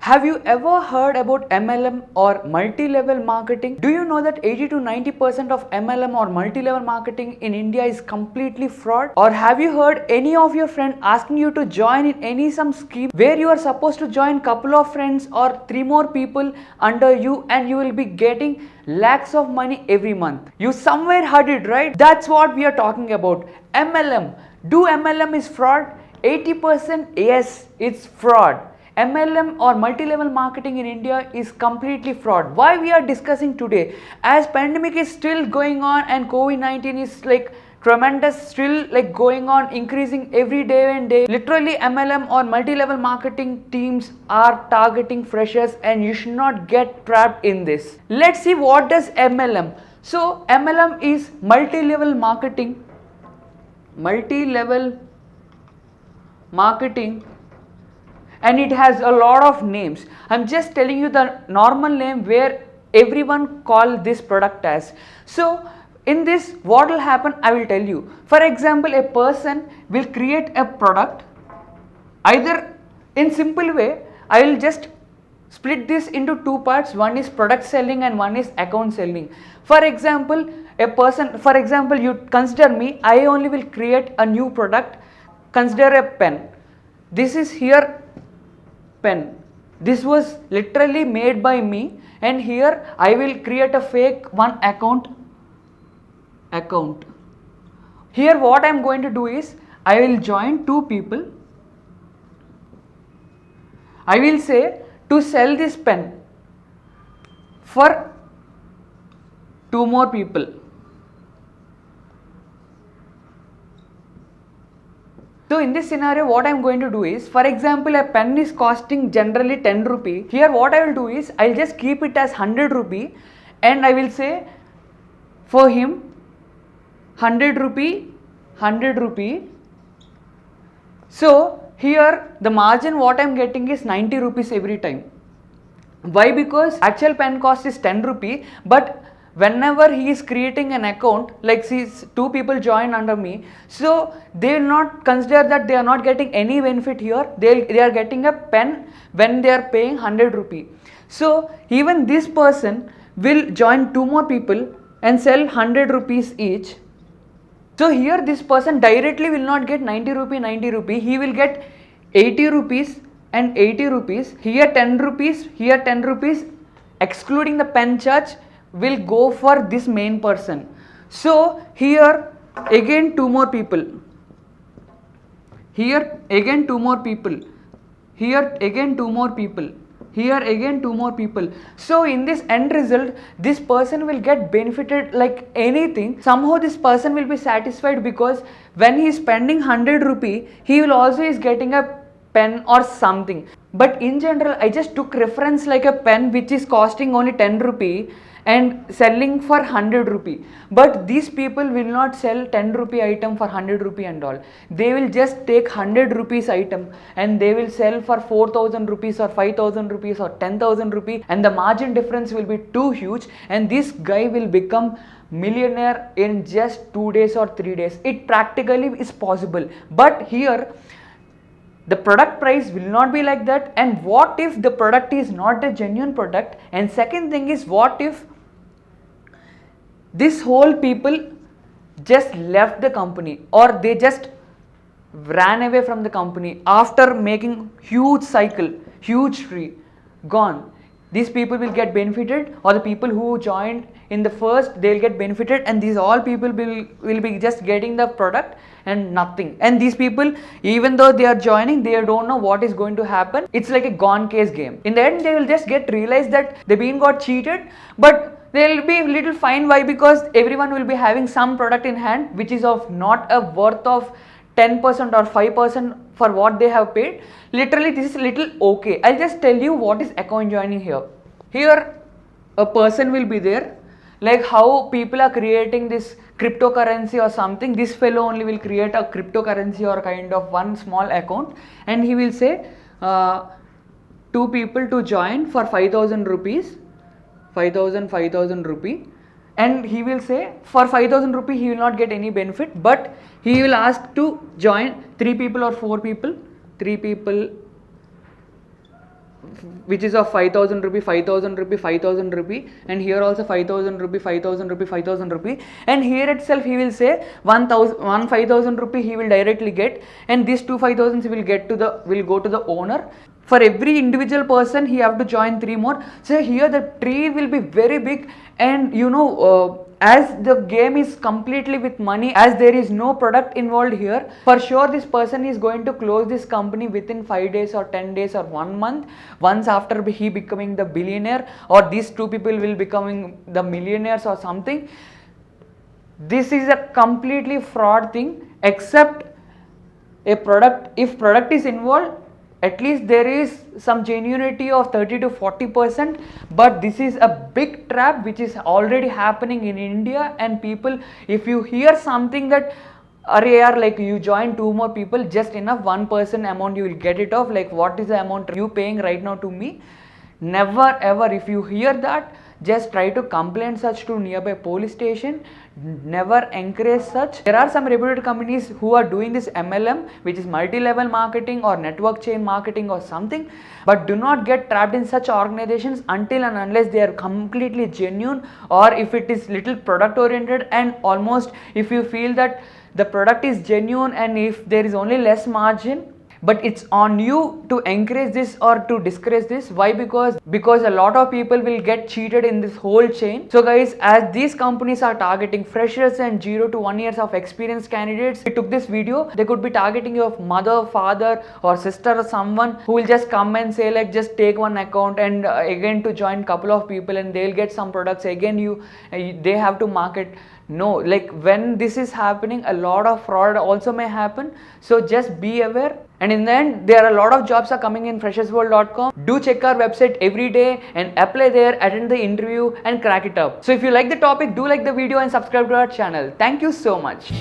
Have you ever heard about MLM or multi-level marketing? Do you know that 80 to 90% of MLM or multi-level marketing in India is completely fraud? Or have you heard any of your friend asking you to join in some scheme where you are supposed to join couple of friends or 3 more people under you and you will be getting lakhs of money every month? You somewhere heard it, right? That's what we are talking about. MLM. Do MLM is fraud? 80% yes, it's fraud. MLM or multi-level marketing in India is completely fraud. Why we are discussing today? As pandemic is still going on and COVID-19 is like tremendous, still like going on, increasing every day and day. Literally MLM or multi-level marketing teams are targeting freshers and you should not get trapped in this. Let's see what does MLM. So MLM is multi-level marketing. Multi-level marketing, and it has a lot of names. I'm just telling you the normal name where everyone call this product as. So in this, what will happen, I will tell you. For example, a person will create a product. Either in simple way, I will just split this into two parts. One is product selling and one is account selling. For example, you consider me, I only will create a new product. Consider a pen. This is here pen. This was literally made by me, and here I will create a fake one account. Here what I am going to do is I will join two people. I will say to sell this pen for two more people. So in this scenario, what I am going to do is, for example, a pen is costing generally 10 rupee. Here what I will do is, I will just keep it as 100 rupee and I will say for him 100 rupee. So here the margin what I am getting is 90 rupees every time. Why? Because actual pen cost is 10 rupee, but whenever he is creating an account, like see two people join under me, so they will not consider that they are not getting any benefit here. They are getting a pen when they are paying 100 rupee. So even this person will join two more people and sell 100 rupees each. So here this person directly will not get 90 rupee, he will get 80 rupees and 80 rupees, here 10 rupees, excluding the pen charge will go for this main person. So here again two more people, here again two more people, here again two more people, here again two more people. So in this end result, this person will get benefited like anything. Somehow this person will be satisfied because when he is spending 100 rupee, he will also is getting a pen or something. But in general, I just took reference like a pen which is costing only 10 rupee and selling for 100 rupee. But these people will not sell 10 rupee item for 100 rupee and all. They will just take 100 rupees item and they will sell for 4,000 rupees or 5,000 rupees or 10,000 rupees, and the margin difference will be too huge, and this guy will become millionaire in just 2 days or 3 days. It practically is possible. But here the product price will not be like that. And what if the product is not a genuine product? And second thing is, what if this whole people just left the company or they just ran away from the company after making huge cycle, huge tree, gone? These people will get benefited, or the people who joined in the first, they'll get benefited, and these all people will be just getting the product and nothing. And these people, even though they are joining, they don't know what is going to happen. It's like a gone case game. In the end, they will just realize that they've been got cheated, but they'll be a little fine. Why? Because everyone will be having some product in hand which is of not a worth of 10% or 5% for what they have paid. Literally this is little okay. I'll just tell you what is account joining here. Here a person will be there, like how people are creating this cryptocurrency or something. This fellow only will create a cryptocurrency or kind of one small account, and he will say two people to join for 5,000 rupees, 5,000 rupee, and he will say for 5,000 rupee he will not get any benefit, but he will ask to join 3 people or 4 people, 3 people which is of 5,000 rupee, 5,000 rupee, 5,000 rupee, and here also 5,000 rupee, 5,000 rupee, 5,000 rupee, and here itself he will say 5,000 rupee he will directly get, and these 5,000 will go to the owner. For every individual person he have to join 3 more. So here the tree will be very big, and as the game is completely with money, as there is no product involved here, for sure this person is going to close this company within 5 days or 10 days or 1 month, once after he becoming the billionaire, or these 2 people will becoming the millionaires or something. This is a completely fraud thing. Except a product, if product is involved, at least there is some genuinity of 30 to 40%, but this is a big trap which is already happening in India. And people, if you hear something that yaar, like you join 2 more people, just enough 1% amount you will get it off, like what is the amount you paying right now to me? Never ever, if you hear that, just try to complain such to nearby police station. Never encourage such. There are some reputed companies who are doing this MLM, which is multi-level marketing or network chain marketing or something, but do not get trapped in such organizations until and unless they are completely genuine, or if it is little product oriented, and almost if you feel that the product is genuine and if there is only less margin. But it's on you to encourage this or to discourage this. Why? Because a lot of people will get cheated in this whole chain. So guys, as these companies are targeting freshers and 0 to 1 years of experienced candidates, we took this video. They could be targeting your mother, father or sister or someone who will just come and say like just take one account and again to join couple of people and they'll get some products. Again they have to market. No, like when this is happening, a lot of fraud also may happen. So just be aware. And in the end, there are a lot of jobs are coming in freshersworld.com. Do check our website every day and apply there, attend the interview and crack it up. So if you like the topic, do like the video and subscribe to our channel. Thank you so much.